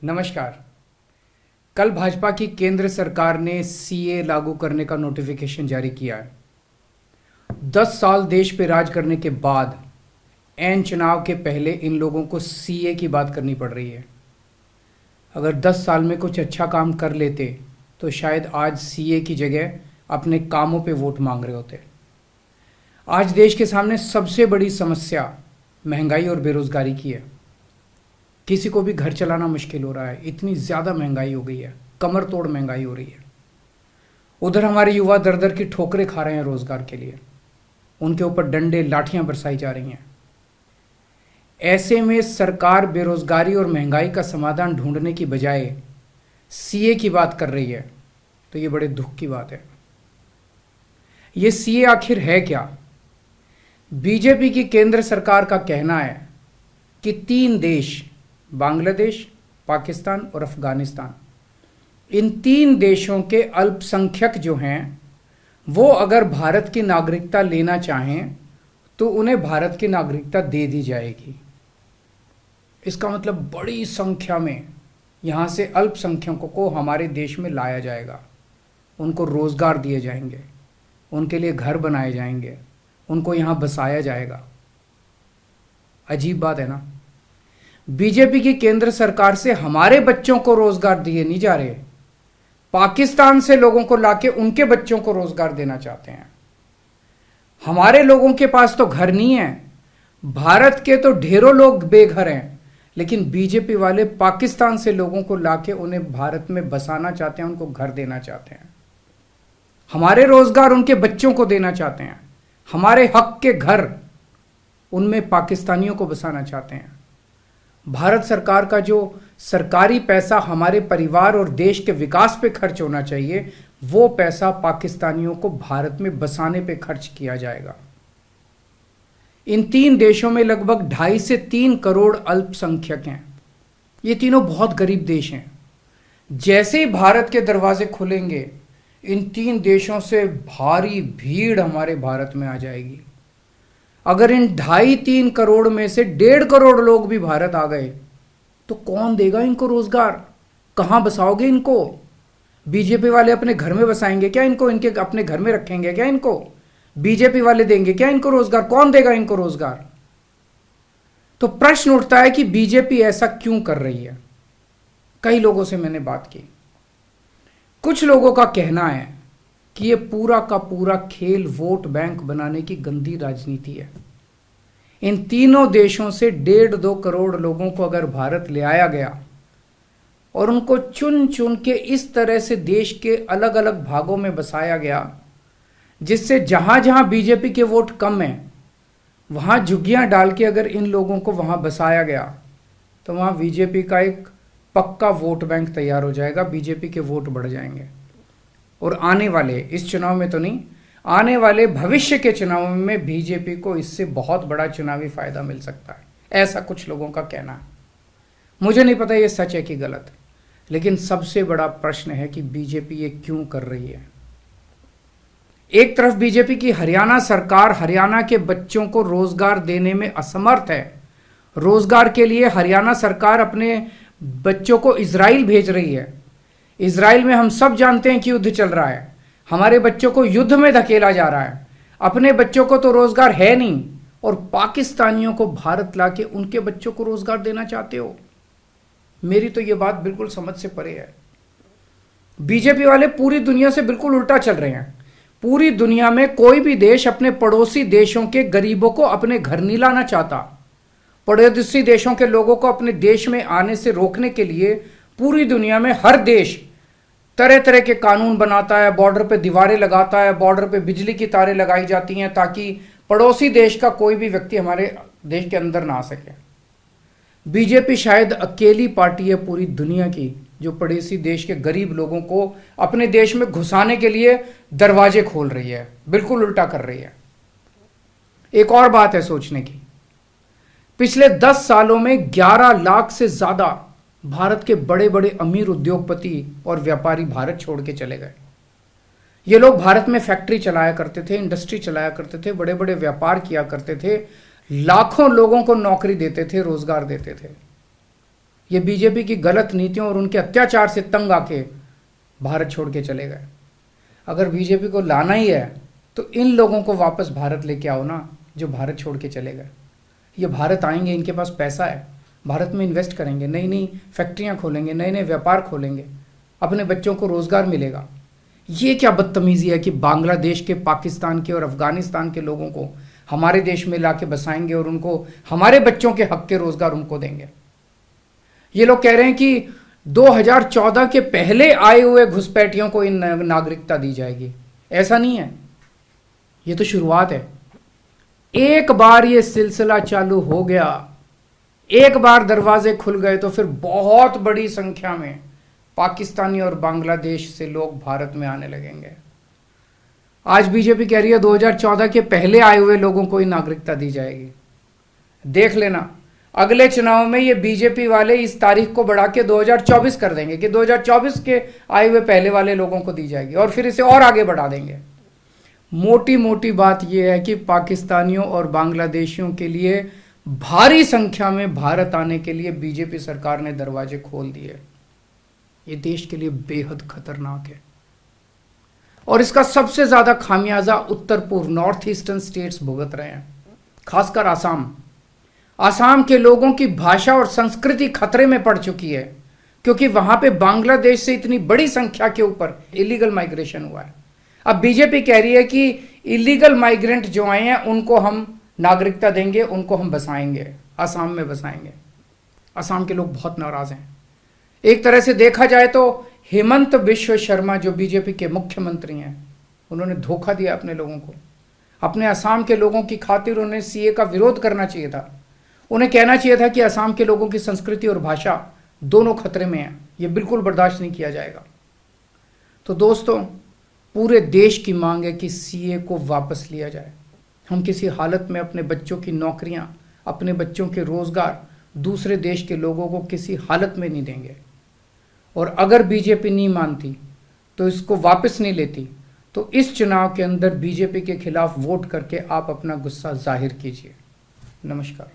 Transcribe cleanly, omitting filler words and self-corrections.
नमस्कार। कल भाजपा की केंद्र सरकार ने सीए लागू करने का नोटिफिकेशन जारी किया है। 10 साल देश पे राज करने के बाद ऐन चुनाव के पहले इन लोगों को सीए की बात करनी पड़ रही है। अगर 10 साल में कुछ अच्छा काम कर लेते तो शायद आज सीए की जगह अपने कामों पे वोट मांग रहे होते। आज देश के सामने सबसे बड़ी समस्या महंगाई और बेरोजगारी की है। किसी को भी घर चलाना मुश्किल हो रहा है, इतनी ज़्यादा महंगाई हो गई है, कमर तोड़ महंगाई हो रही है। उधर हमारे युवा दर दर की ठोकरें खा रहे हैं रोजगार के लिए, उनके ऊपर डंडे लाठियां बरसाई जा रही हैं। ऐसे में सरकार बेरोजगारी और महंगाई का समाधान ढूंढने की बजाय सीए की बात कर रही है, तो ये बड़े दुख की बात है। ये सीए आखिर है क्या? बीजेपी की केंद्र सरकार का कहना है कि 3 देश, बांग्लादेश, पाकिस्तान और अफगानिस्तान, इन 3 देशों के अल्पसंख्यक जो हैं वो अगर भारत की नागरिकता लेना चाहें तो उन्हें भारत की नागरिकता दे दी जाएगी। इसका मतलब बड़ी संख्या में यहाँ से अल्पसंख्यकों को हमारे देश में लाया जाएगा, उनको रोजगार दिए जाएंगे, उनके लिए घर बनाए जाएंगे, उनको यहाँ बसाया जाएगा। अजीब बात है ना। बीजेपी की केंद्र सरकार से हमारे बच्चों को रोजगार दिए नहीं जा रहे, पाकिस्तान से लोगों को लाके उनके बच्चों को रोजगार देना चाहते हैं। हमारे लोगों के पास तो घर नहीं है, भारत के तो ढेरों लोग बेघर हैं, लेकिन बीजेपी वाले पाकिस्तान से लोगों को लाके उन्हें भारत में बसाना चाहते हैं, उनको घर देना चाहते हैं। हमारे रोजगार उनके बच्चों को देना चाहते हैं, हमारे हक के घर उनमें पाकिस्तानियों को बसाना चाहते हैं। भारत सरकार का जो सरकारी पैसा हमारे परिवार और देश के विकास पे खर्च होना चाहिए, वो पैसा पाकिस्तानियों को भारत में बसाने पे खर्च किया जाएगा। इन 3 देशों में लगभग 2.5 से 3 करोड़ अल्पसंख्यक हैं। ये तीनों बहुत गरीब देश हैं। जैसे ही भारत के दरवाजे खुलेंगे, इन 3 देशों से भारी भीड़ हमारे भारत में आ जाएगी। अगर इन 2.5-3 करोड़ में से 1.5 करोड़ लोग भी भारत आ गए तो कौन देगा इनको रोजगार? कहां बसाओगे इनको? बीजेपी वाले अपने घर में बसाएंगे क्या इनको? इनके अपने घर में रखेंगे क्या इनको? बीजेपी वाले देंगे क्या इनको रोजगार? कौन देगा इनको रोजगार? तो प्रश्न उठता है कि बीजेपी ऐसा क्यों कर रही है। कई लोगों से मैंने बात की, कुछ लोगों का कहना है कि ये पूरा का पूरा खेल वोट बैंक बनाने की गंदी राजनीति है। इन तीनों देशों से 1.5-2 करोड़ लोगों को अगर भारत ले आया गया और उनको चुन चुन के इस तरह से देश के अलग अलग भागों में बसाया गया, जिससे जहां जहां बीजेपी के वोट कम हैं वहां झुग्गियां डाल के अगर इन लोगों को वहां बसाया गया तो वहां बीजेपी का एक पक्का वोट बैंक तैयार हो जाएगा, बीजेपी के वोट बढ़ जाएंगे। और आने वाले इस चुनाव में तो नहीं, आने वाले भविष्य के चुनाव में बीजेपी को इससे बहुत बड़ा चुनावी फायदा मिल सकता है, ऐसा कुछ लोगों का कहना है। मुझे नहीं पता ये सच है कि गलत, लेकिन सबसे बड़ा प्रश्न है कि बीजेपी ये क्यों कर रही है। एक तरफ बीजेपी की हरियाणा सरकार हरियाणा के बच्चों को रोजगार देने में असमर्थ है। रोजगार के लिए हरियाणा सरकार अपने बच्चों को इजराइल भेज रही है। इजराइल में हम सब जानते हैं कि युद्ध चल रहा है, हमारे बच्चों को युद्ध में धकेला जा रहा है। अपने बच्चों को तो रोजगार है नहीं और पाकिस्तानियों को भारत लाके उनके बच्चों को रोजगार देना चाहते हो। मेरी तो यह बात बिल्कुल समझ से परे है। बीजेपी वाले पूरी दुनिया से बिल्कुल उल्टा चल रहे हैं। पूरी दुनिया में कोई भी देश अपने पड़ोसी देशों के गरीबों को अपने घर नहीं लाना चाहता। पड़ोसी देशों के लोगों को अपने देश में आने से रोकने के लिए पूरी दुनिया में हर देश तरह तरह के कानून बनाता है, बॉर्डर पे दीवारें लगाता है, बॉर्डर पे बिजली की तारें लगाई जाती हैं ताकि पड़ोसी देश का कोई भी व्यक्ति हमारे देश के अंदर ना आ सके। बीजेपी शायद अकेली पार्टी है पूरी दुनिया की जो पड़ोसी देश के गरीब लोगों को अपने देश में घुसाने के लिए दरवाजे खोल रही है, बिल्कुल उल्टा कर रही है। एक और बात है सोचने की, पिछले 10 सालों में 11 लाख से ज्यादा भारत के बड़े बड़े अमीर उद्योगपति और व्यापारी भारत छोड़ के चले गए। ये लोग भारत में फैक्ट्री चलाया करते थे, इंडस्ट्री चलाया करते थे, बड़े बड़े व्यापार किया करते थे, लाखों लोगों को नौकरी देते थे, रोजगार देते थे। ये बीजेपी की गलत नीतियों और उनके अत्याचार से तंग आके भारत छोड़ के चले गए। अगर बीजेपी को लाना ही है तो इन लोगों को वापस भारत लेके आओ ना, जो भारत छोड़ के चले गए। ये भारत आएंगे, इनके पास पैसा है, भारत में इन्वेस्ट करेंगे, नई नई फैक्ट्रियां खोलेंगे, नए नए व्यापार खोलेंगे, अपने बच्चों को रोजगार मिलेगा। ये क्या बदतमीजी है कि बांग्लादेश के, पाकिस्तान के और अफगानिस्तान के लोगों को हमारे देश में लाके बसाएंगे और उनको हमारे बच्चों के हक के रोजगार उनको देंगे। ये लोग कह रहे हैं कि 2014 के पहले आए हुए घुसपैठियों को इन नागरिकता दी जाएगी। ऐसा नहीं है, ये तो शुरुआत है। एक बार ये सिलसिला चालू हो गया, एक बार दरवाजे खुल गए तो फिर बहुत बड़ी संख्या में पाकिस्तानी और बांग्लादेश से लोग भारत में आने लगेंगे। आज बीजेपी कह रही है 2014 के पहले आए हुए लोगों को ही नागरिकता दी जाएगी। देख लेना, अगले चुनाव में ये बीजेपी वाले इस तारीख को बढ़ा के 2024 कर देंगे कि 2024 के आए हुए पहले वाले लोगों को दी जाएगी और फिर इसे और आगे बढ़ा देंगे। मोटी मोटी बात यह है कि पाकिस्तानियों और बांग्लादेशियों के लिए भारी संख्या में भारत आने के लिए बीजेपी सरकार ने दरवाजे खोल दिए। ये देश के लिए बेहद खतरनाक है और इसका सबसे ज्यादा खामियाजा उत्तर पूर्व, नॉर्थ ईस्टर्न स्टेट्स भुगत रहे हैं, खासकर आसाम। आसाम के लोगों की भाषा और संस्कृति खतरे में पड़ चुकी है क्योंकि वहां पे बांग्लादेश से इतनी बड़ी संख्या के ऊपर इलीगल माइग्रेशन हुआ है। अब बीजेपी कह रही है कि इलीगल माइग्रेंट जो आए हैं उनको हम नागरिकता देंगे, उनको हम बसाएंगे, आसाम में बसाएंगे। आसाम के लोग बहुत नाराज हैं। एक तरह से देखा जाए तो हेमंत बिश्व शर्मा जो बीजेपी के मुख्यमंत्री हैं, उन्होंने धोखा दिया अपने लोगों को। अपने असम के लोगों की खातिर उन्हें सीए का विरोध करना चाहिए था। उन्हें कहना चाहिए था कि असम के लोगों की संस्कृति और भाषा दोनों खतरे में है, ये बिल्कुल बर्दाश्त नहीं किया जाएगा। तो दोस्तों, पूरे देश की मांग है कि सीए को वापस लिया जाए। हम किसी हालत में अपने बच्चों की नौकरियां, अपने बच्चों के रोजगार दूसरे देश के लोगों को किसी हालत में नहीं देंगे। और अगर बीजेपी नहीं मानती तो इसको वापस नहीं लेती तो इस चुनाव के अंदर बीजेपी के खिलाफ वोट करके आप अपना गुस्सा जाहिर कीजिए। नमस्कार।